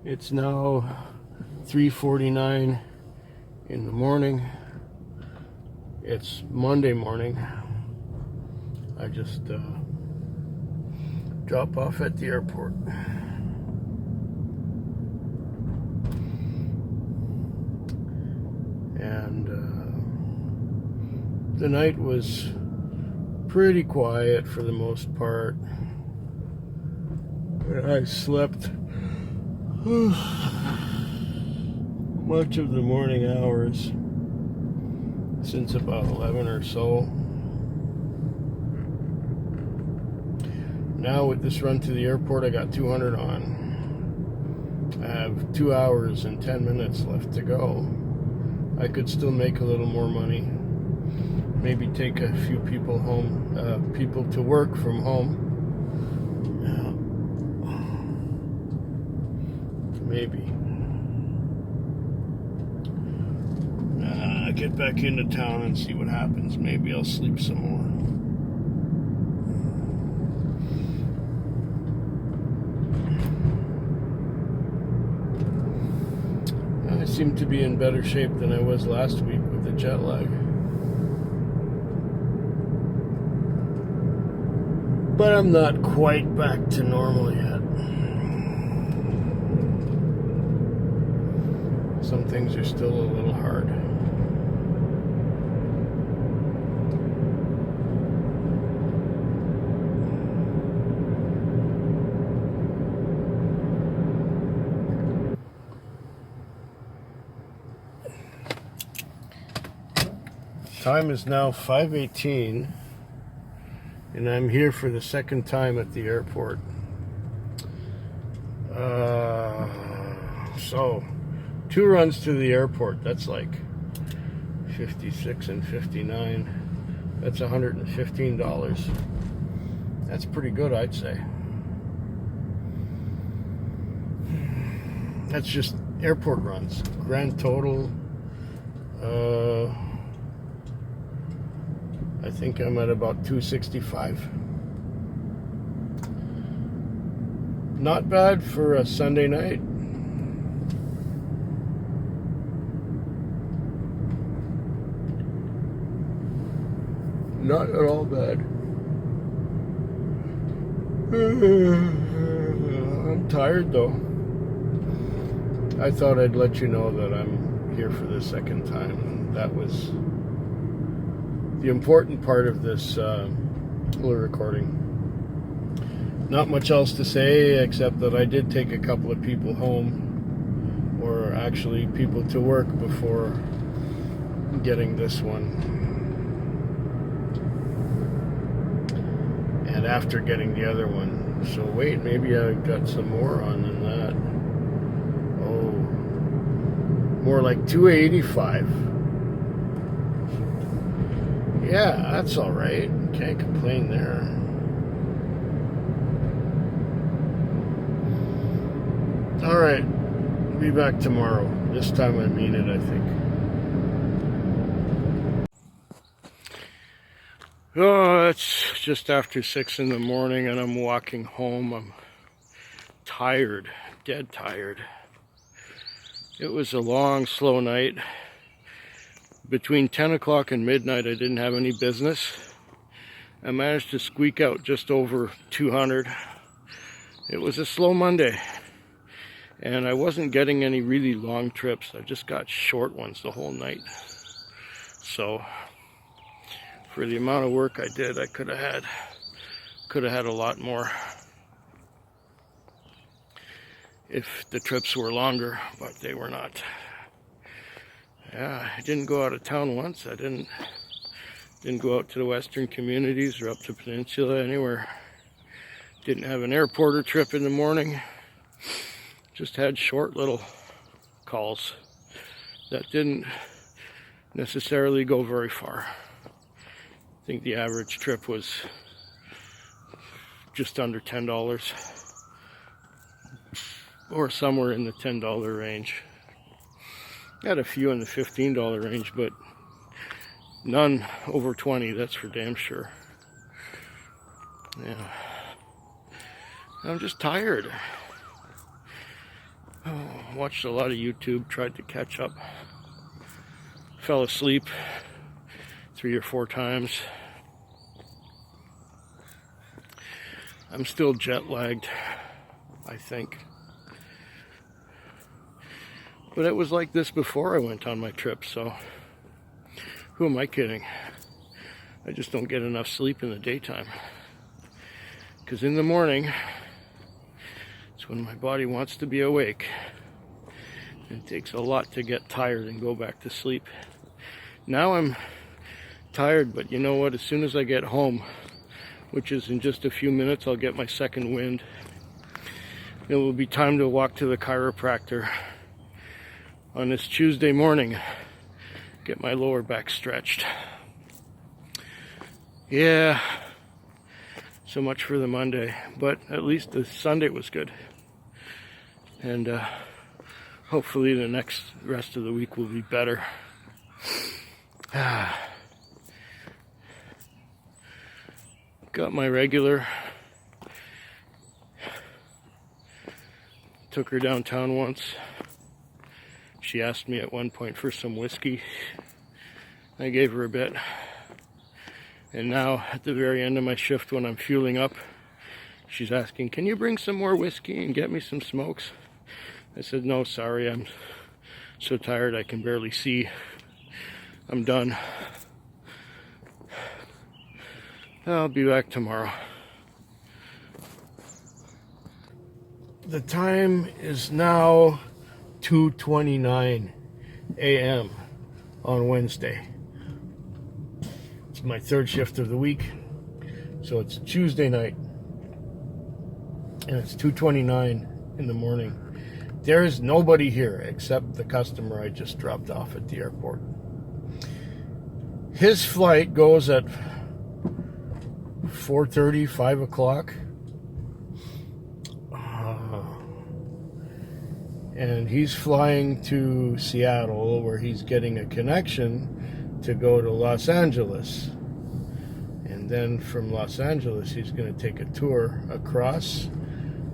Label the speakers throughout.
Speaker 1: It's now 3:49 in the morning. It's Monday morning. I just drop off at the airport. And the night was pretty quiet for the most part. I slept much of the morning hours since about 11 or so. Now with this run to the airport, I got 200 on. I have 2 hours and 10 minutes left to go. I could still make a little more money. Maybe take a few people home, people to work from home. Maybe. Get back into town and see what happens. Maybe I'll sleep some more. I seem to be in better shape than I was last week with the jet lag. But I'm not quite back to normal yet. Some things are still a little hard. Time is now 5:18, and I'm here for the second time at the airport. So 2 runs to the airport, that's like 56 and 59. That's $115. That's pretty good, I'd say. That's just airport runs. Grand total, I think I'm at about 265. Not bad for a Sunday night. Not at all bad. I'm tired though. I thought I'd let you know that I'm here for the second time. That was the important part of this little recording. Not much else to say except that I did take a couple of people home, or actually people to work, before getting this one. And after getting the other one. So wait, maybe I've got some more on than that. Oh, more like 285. Yeah, that's all right. Can't complain there. All right, be back tomorrow. This time I mean it, I think. Oh, it's just after 6 in the morning and I'm walking home. I'm tired, dead tired. It was a long, slow night. Between 10 o'clock and midnight, I didn't have any business. I managed to squeak out just over 200. It was a slow Monday. And I wasn't getting any really long trips. I just got short ones the whole night. So for the amount of work I did, I could have had a lot more if the trips were longer, but they were not. Yeah, I didn't go out of town once. I didn't go out to the western communities or up to Peninsula, anywhere. Didn't have an airporter trip in the morning. Just had short little calls that didn't necessarily go very far. I think the average trip was just under $10, or somewhere in the $10 range. Got a few in the $15 range, but none over 20, that's for damn sure. Yeah. I'm just tired. Oh. Watched a lot of YouTube, tried to catch up. Fell asleep 3 or 4 times. I'm still jet lagged, I think. But it was like this before I went on my trip, so who am I kidding? I just don't get enough sleep in the daytime. Because in the morning, it's when my body wants to be awake. It takes a lot to get tired and go back to sleep. Now I'm tired, but you know what? As soon as I get home, which is in just a few minutes, I'll get my second wind. It will be time to walk to the chiropractor on this Tuesday morning, get my lower back stretched. Yeah, so much for the Monday, but at least the Sunday was good. And hopefully the rest of the week will be better. Got my regular. Took her downtown once. She asked me at one point for some whiskey. I gave her a bit. And now, at the very end of my shift, when I'm fueling up, she's asking, "Can you bring some more whiskey and get me some smokes?" I said, "No, sorry, I'm so tired I can barely see. I'm done. I'll be back tomorrow." The time is now 2:29 a.m. on Wednesday. It's my third shift of the week, so it's Tuesday night, and it's 2:29 in the morning. There is nobody here except the customer I just dropped off at the airport. His flight goes at 4:30, 5 o'clock. And he's flying to Seattle, where he's getting a connection to go to Los Angeles. And then from Los Angeles, he's going to take a tour across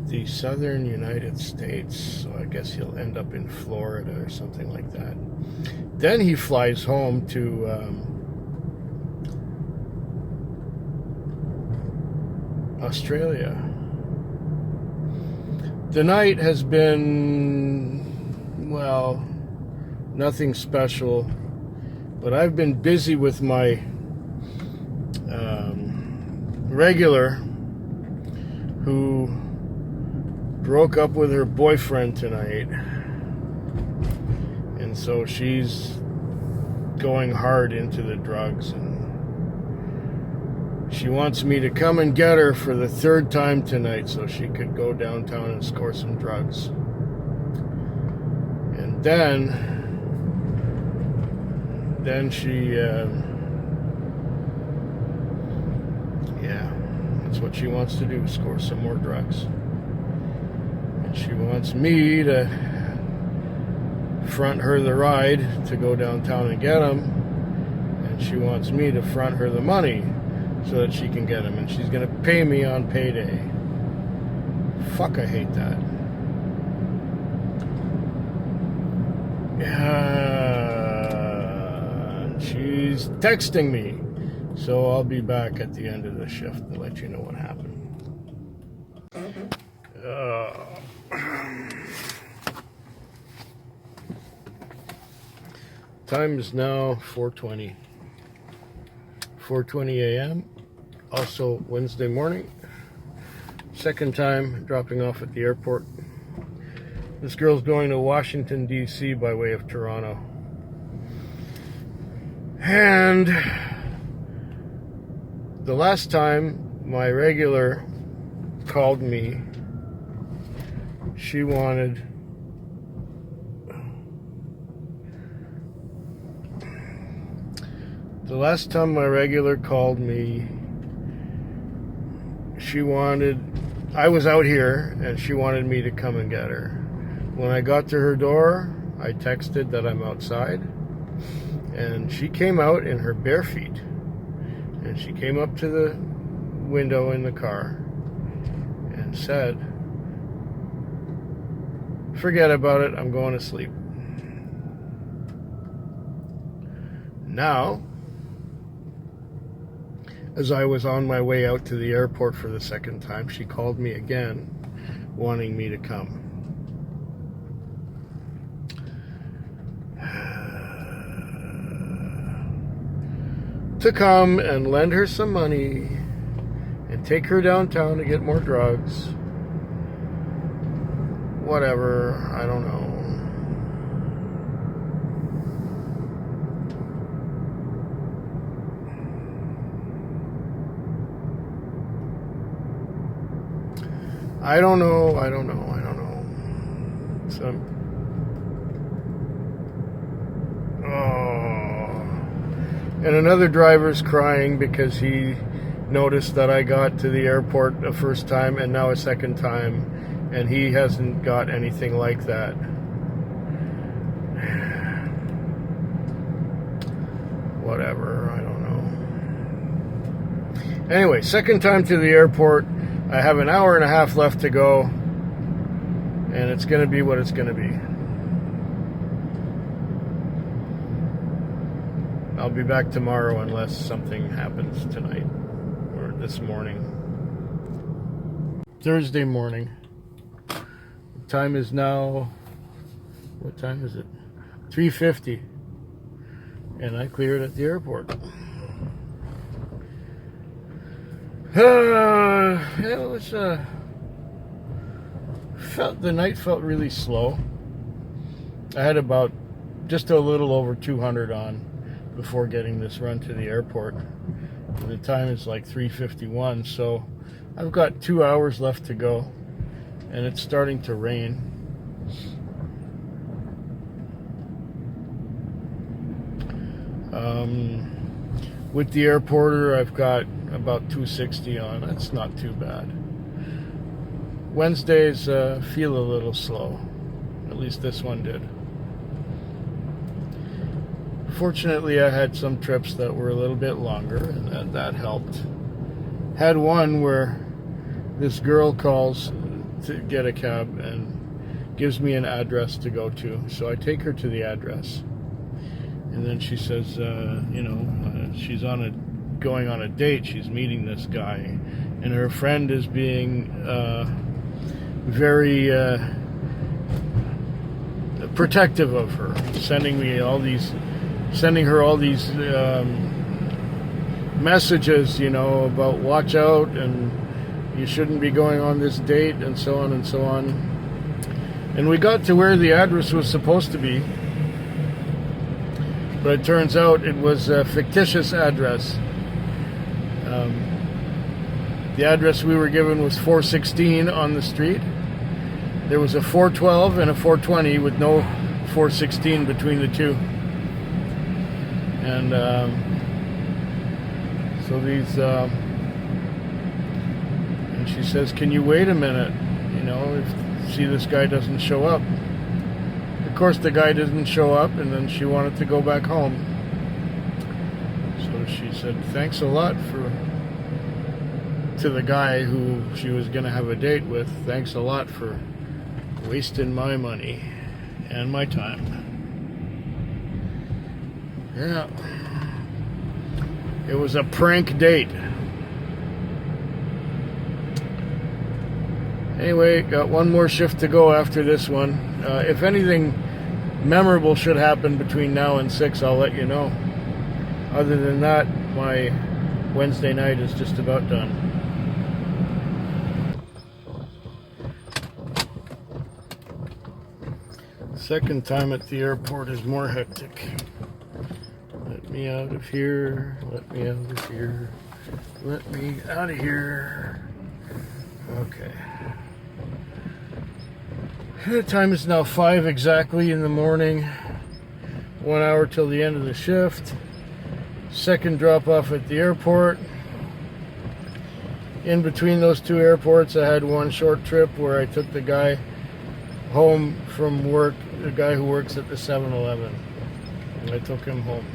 Speaker 1: the southern United States. So I guess he'll end up in Florida or something like that. Then he flies home to Australia. The night has been, well, nothing special, but I've been busy with my regular, who broke up with her boyfriend tonight, and so she's going hard into the drugs, and she wants me to come and get her for the 3rd time tonight so she could go downtown and score some drugs. And then she, yeah, that's what she wants to do, score some more drugs. And she wants me to front her the ride to go downtown and get them. And she wants me to front her the money so that she can get them, and she's gonna pay me on payday. Fuck, I hate that. Yeah, she's texting me, so I'll be back at the end of the shift to let you know what happened. Time is now 4:20 a.m. Also Wednesday morning. Second time dropping off at the airport. This girl's going to Washington, D.C. by way of Toronto. And the last time my regular called me, she wanted The last time my regular called me, I was out here, and she wanted me to come and get her. When I got to her door, I texted that I'm outside, and she came out in her bare feet, and she came up to the window in the car and said, Forget about it. I'm going to sleep. Now, as I was on my way out to the airport for the second time, she called me again, wanting me to come. To come and lend her some money and take her downtown to get more drugs. Whatever, I don't know. I don't know. So, and another driver's crying because he noticed that I got to the airport a first time and now a second time, and he hasn't got anything like that. Whatever, I don't know. Anyway, second time to the airport. I have an hour and a half left to go, and it's going to be what it's going to be. I'll be back tomorrow unless something happens tonight or this morning. Thursday morning. The time is now, what time is it? 3:50. And I cleared at the airport. It was the night felt really slow. I had about just a little over 200 on before getting this run to the airport. And the time is like 3:51, so I've got 2 hours left to go, and it's starting to rain. With the airporter, I've got about 260 on. That's not too bad. Wednesdays feel a little slow. At least this one did. Fortunately, I had some trips that were a little bit longer, and that helped. Had one where this girl calls to get a cab and gives me an address to go to. So I take her to the address. And then she says, she's going on a date. She's meeting this guy, and her friend is being very protective of her, sending her all these messages, about watch out and you shouldn't be going on this date, and so on and so on. And we got to where the address was supposed to be. But it turns out it was a fictitious address. The address we were given was 416 on the street. There was a 412 and a 420 with no 416 between the two. And so these... and she says, can you wait a minute? See this guy doesn't show up. Of course, the guy didn't show up, and then she wanted to go back home. So she said, thanks a lot to the guy who she was going to have a date with. Thanks a lot for wasting my money and my time. Yeah. It was a prank date. Anyway, got one more shift to go after this one. If anything memorable should happen between now and 6, I'll let you know. Other than that, my Wednesday night is just about done. Second time at the airport is more hectic. Let me out of here. Let me out of here. Let me out of here. Okay. The time is now 5 exactly in the morning. 1 hour till the end of the shift. Second drop off at the airport. In between those two airports, I had one short trip where I took the guy home from work, the guy who works at the 7-Eleven. I took him home.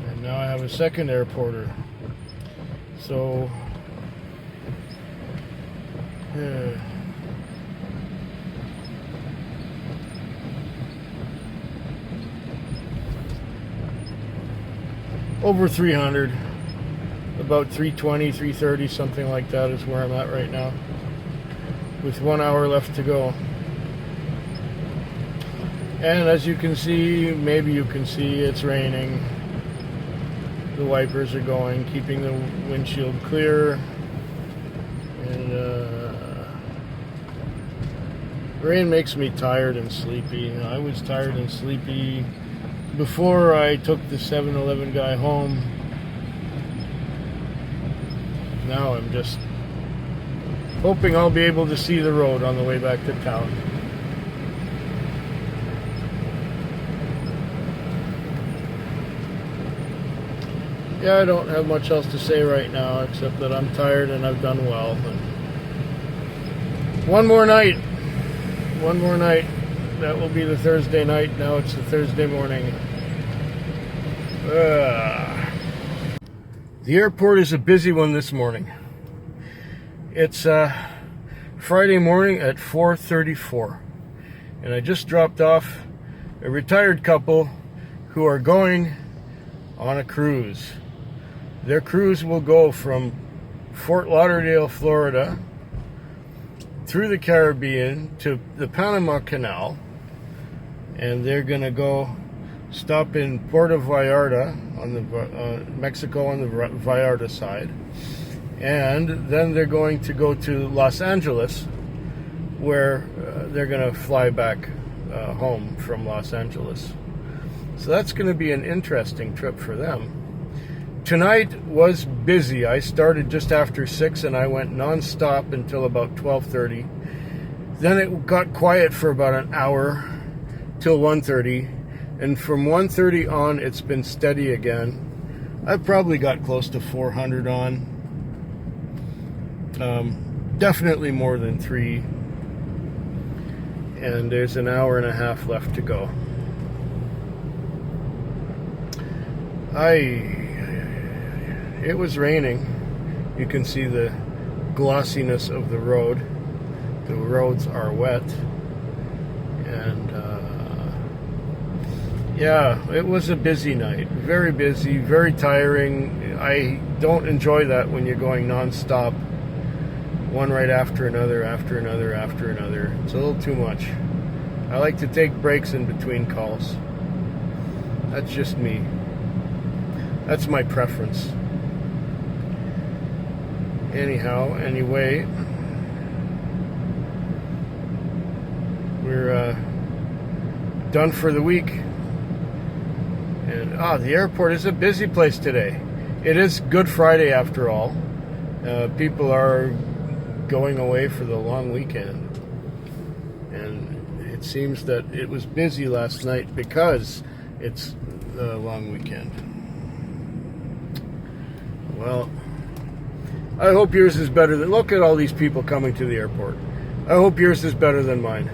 Speaker 1: And now I have a second airporter. So, over 300, about 320, 330, something like that is where I'm at right now, with 1 hour left to go. And as you can see, maybe you can see, it's raining. The wipers are going, keeping the windshield clear. And rain makes me tired and sleepy. I was tired and sleepy before I took the 7-Eleven guy home. Now I'm just hoping I'll be able to see the road on the way back to town. Yeah, I don't have much else to say right now, except that I'm tired and I've done well. And one more night. That will be the Thursday night. Now it's the Thursday morning. The airport is a busy one this morning. It's Friday morning at 4:34, and I just dropped off a retired couple who are going on a cruise. Their cruise will go from Fort Lauderdale, Florida, through the Caribbean to the Panama Canal, and they're going to go stop in Puerto Vallarta on the Mexico on the Vallarta side, and then they're going to go to Los Angeles, where they're going to fly back home from Los Angeles. So that's going to be an interesting trip for them. Tonight was busy. I started just after 6 and I went non-stop until about 12:30. Then it got quiet for about an hour till 1:30, and from 1:30 on it's been steady again. I've probably got close to 400 on. Definitely more than 3. And there's an hour and a half left to go. It was raining. You can see the glossiness of the road. The roads are wet. And yeah, it was a busy night. Very busy, very tiring. I don't enjoy that when you're going non-stop, one right after another, after another, after another. It's a little too much. I like to take breaks in between calls. That's just me. That's my preference. Anyway, we're done for the week. And the airport is a busy place today. It is Good Friday after all. People are going away for the long weekend. And it seems that it was busy last night because it's the long weekend. Well, I hope yours is better than... Look at all these people coming to the airport. I hope yours is better than mine.